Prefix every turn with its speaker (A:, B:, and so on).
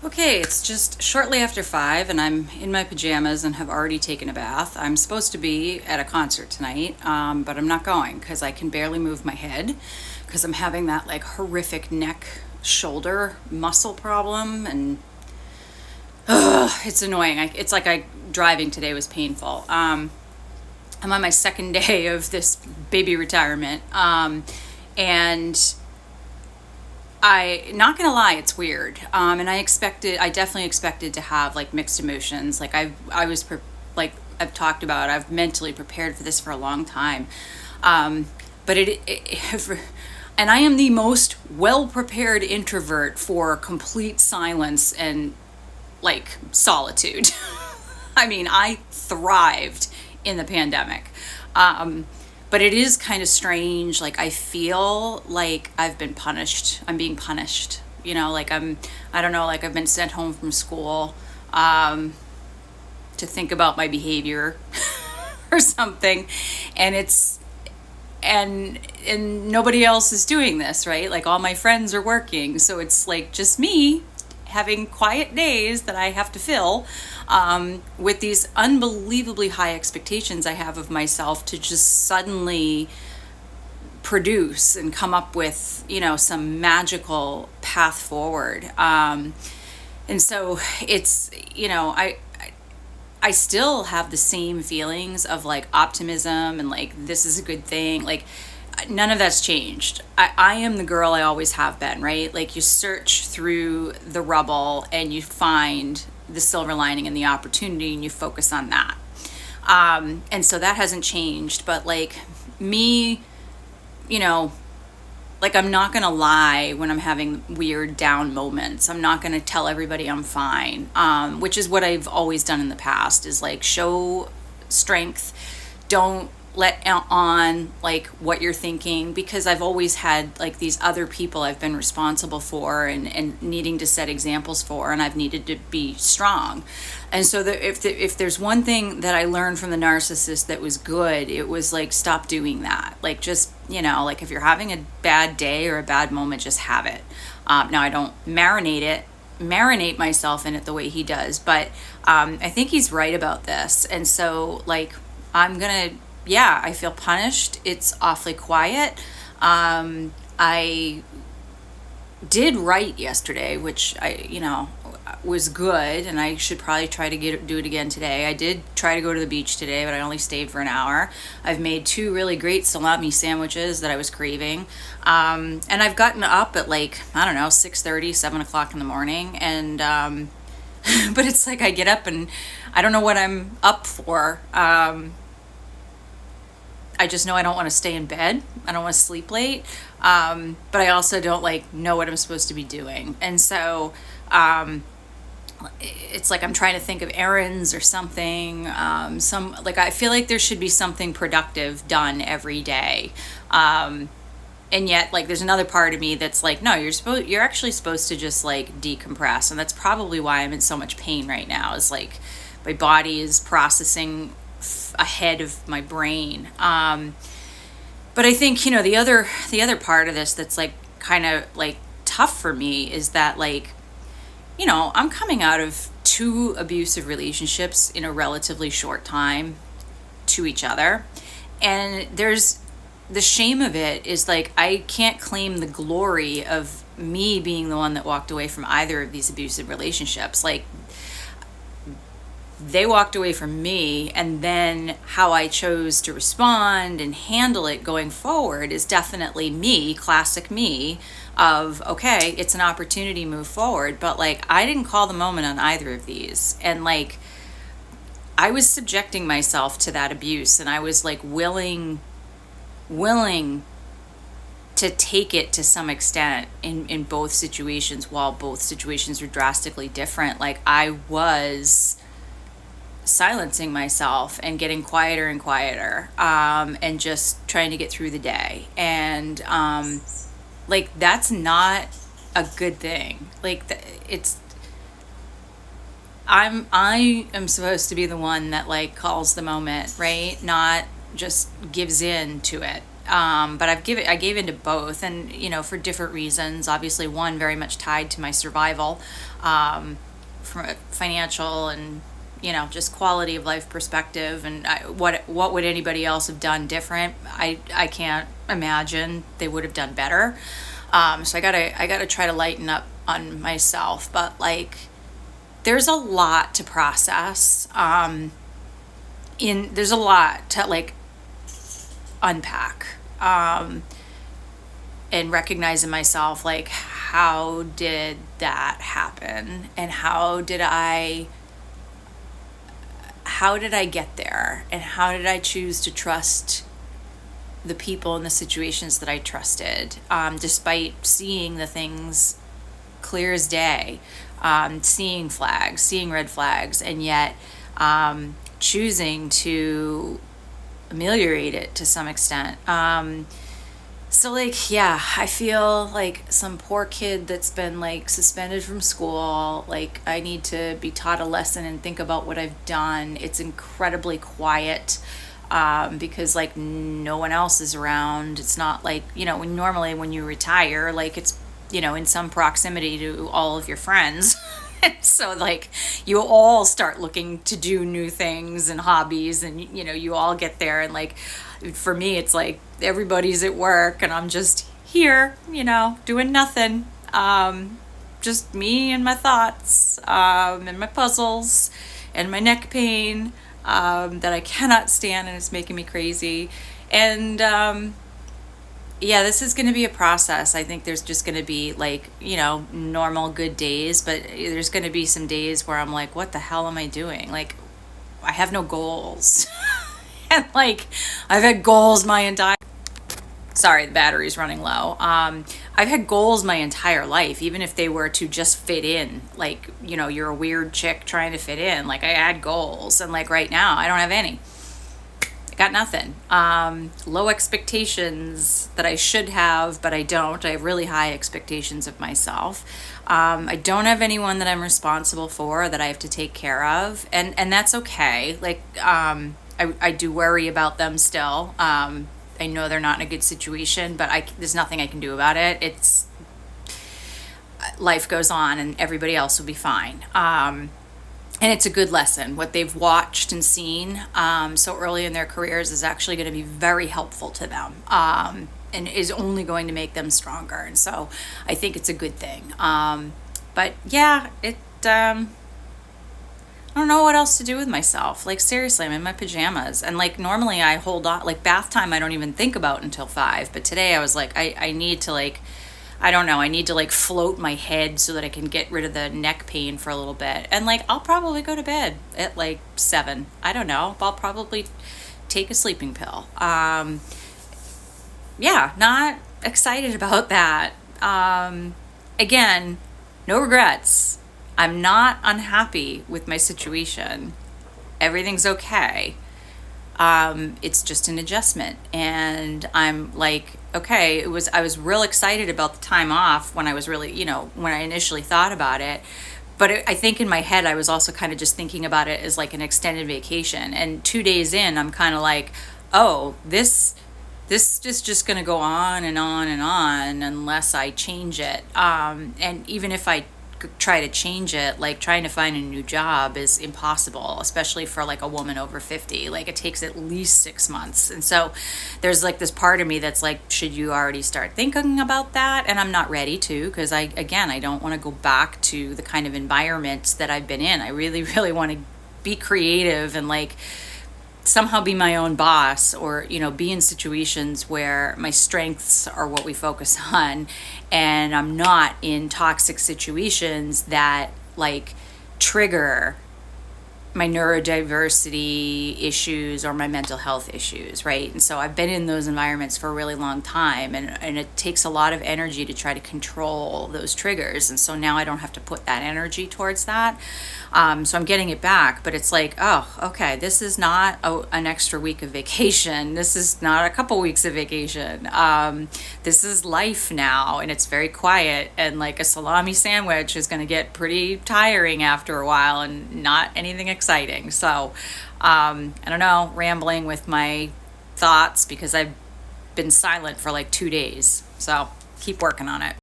A: Okay, it's just shortly after 5, and I'm in my pajamas and have already taken a bath. I'm supposed to be at a concert tonight, but I'm not going because I can barely move my head because I'm having that like horrific neck shoulder muscle problem, and it's annoying. It's like driving today was painful. I'm on my second day of this baby retirement, and not gonna lie, it's weird. And I definitely expected to have like mixed emotions. Like like I've talked about, I've mentally prepared for this for a long time. But and I am the most well prepared introvert for complete silence and like solitude. I mean, I thrived in the pandemic. Um, but it is kind of strange. Like, I feel like I've been punished. I'm being punished. Like I don't know, like I've been sent home from school to think about my behavior or something. And and nobody else is doing this, right? Like all my friends are working. So it's like just me having quiet days that I have to fill with these unbelievably high expectations I have of myself to just suddenly produce and come up with, some magical path forward. And so it's, I still have the same feelings of like optimism and like this is a good thing. Like none of that's changed. I am the girl I always have been, right? Like you search through the rubble and you find the silver lining and the opportunity and you focus on that. And so that hasn't changed. But like me, you know, like I'm not going to lie when I'm having weird down moments. I'm not going to tell everybody I'm fine, which is what I've always done in the past, is like show strength. Don't let on like what you're thinking, because I've always had like these other people I've been responsible for and needing to set examples for, and I've needed to be strong. And so if there's one thing that I learned from the narcissist that was good, it was like, stop doing that. Like just, like if you're having a bad day or a bad moment, just have it. Now I don't marinate myself in it the way he does, but I think he's right about this. And so like I feel punished. It's awfully quiet. I did write yesterday, which was good, and I should probably try to do it again today. I did try to go to the beach today, but I only stayed for an hour. I've made 2 really great salami sandwiches that I was craving. And I've gotten up at like, I don't know, 6:30, 7 o'clock in the morning. And, but it's like I get up and I don't know what I'm up for. I just know I don't want to stay in bed. I don't want to sleep late. But I also don't like know what I'm supposed to be doing. And so, it's like I'm trying to think of errands or something. I feel like there should be something productive done every day. And yet like there's another part of me that's like, no, you're actually supposed to just like decompress. And that's probably why I'm in so much pain right now, is like my body is processing ahead of my brain. But I think, the other part of this that's like kind of like tough for me is that like, I'm coming out of 2 abusive relationships in a relatively short time to each other. And there's the shame of it is like, I can't claim the glory of me being the one that walked away from either of these abusive relationships. Like, they walked away from me, and then how I chose to respond and handle it going forward is definitely me, classic me, of okay, it's an opportunity, move forward. But like I didn't call the moment on either of these, and like I was subjecting myself to that abuse, and I was like willing to take it to some extent in both situations, while both situations were drastically different. Like I was silencing myself and getting quieter and quieter, and just trying to get through the day. And like that's not a good thing. Like I am supposed to be the one that like calls the moment, right? Not just gives in to it. But I gave into both, and for different reasons. Obviously, one very much tied to my survival, from a financial and just quality of life perspective. And what would anybody else have done different? I can't imagine they would have done better. So I gotta try to lighten up on myself, but like there's a lot to process. There's a lot to like unpack, and recognize in myself, like, how did that happen, and how did I get there, and how did I choose to trust the people and the situations that I trusted, despite seeing the things clear as day, seeing flags, seeing red flags, and yet choosing to ameliorate it to some extent. So like, yeah, I feel like some poor kid that's been like suspended from school. Like, I need to be taught a lesson and think about what I've done. It's incredibly quiet, because like no one else is around. It's not like, normally when you retire, like it's, in some proximity to all of your friends. So like you all start looking to do new things and hobbies, and you all get there, and like for me it's like everybody's at work and I'm just here, doing nothing. Just me and my thoughts, and my puzzles and my neck pain, that I cannot stand, and it's making me crazy. And yeah, this is going to be a process. I think there's just going to be like, normal good days, but there's going to be some days where I'm like, what the hell am I doing? Like, I have no goals. And like, I've had goals my entire, sorry, the battery's running low. I've had goals my entire life, even if they were to just fit in. Like, you're a weird chick trying to fit in. Like, I had goals, and like right now, I don't have any. Got nothing. Low expectations that I should have, but I don't. I have really high expectations of myself. I don't have anyone that I'm responsible for, that I have to take care of, and that's okay. Like, I do worry about them still. I know they're not in a good situation, but there's nothing I can do about it. Life goes on, and everybody else will be fine. And it's a good lesson. What they've watched and seen so early in their careers is actually going to be very helpful to them, and is only going to make them stronger. And so I think it's a good thing. But yeah, I don't know what else to do with myself. Like, seriously, I'm in my pajamas. And like, normally I hold on, like bath time I don't even think about until 5. But today I was like, I need to like, I don't know, I need to like float my head so that I can get rid of the neck pain for a little bit. And like, I'll probably go to bed at like 7. I don't know. I'll probably take a sleeping pill. Yeah, not excited about that. Again, no regrets. I'm not unhappy with my situation. Everything's okay. It's just an adjustment, and I'm like, okay, I was real excited about the time off when I was really, when I initially thought about it, but I think in my head I was also kind of just thinking about it as like an extended vacation. And 2 days in, I'm kind of like, oh, this is just going to go on and on and on unless I change it. And even if I try to change it, like trying to find a new job is impossible, especially for like a woman over 50. Like, it takes at least 6 months. And so there's like this part of me that's like, should you already start thinking about that? And I'm not ready to, because I don't want to go back to the kind of environment that I've been in. I really, really want to be creative and like somehow be my own boss, or be in situations where my strengths are what we focus on, and I'm not in toxic situations that like trigger my neurodiversity issues or my mental health issues, right? And so I've been in those environments for a really long time, and it takes a lot of energy to try to control those triggers. And so now I don't have to put that energy towards that. So I'm getting it back, but it's like, oh, okay, this is not an extra week of vacation. This is not a couple weeks of vacation. This is life now, and it's very quiet, and like a salami sandwich is going to get pretty tiring after a while, and not anything exciting. So I don't know, rambling with my thoughts, because I've been silent for like 2 days. So keep working on it.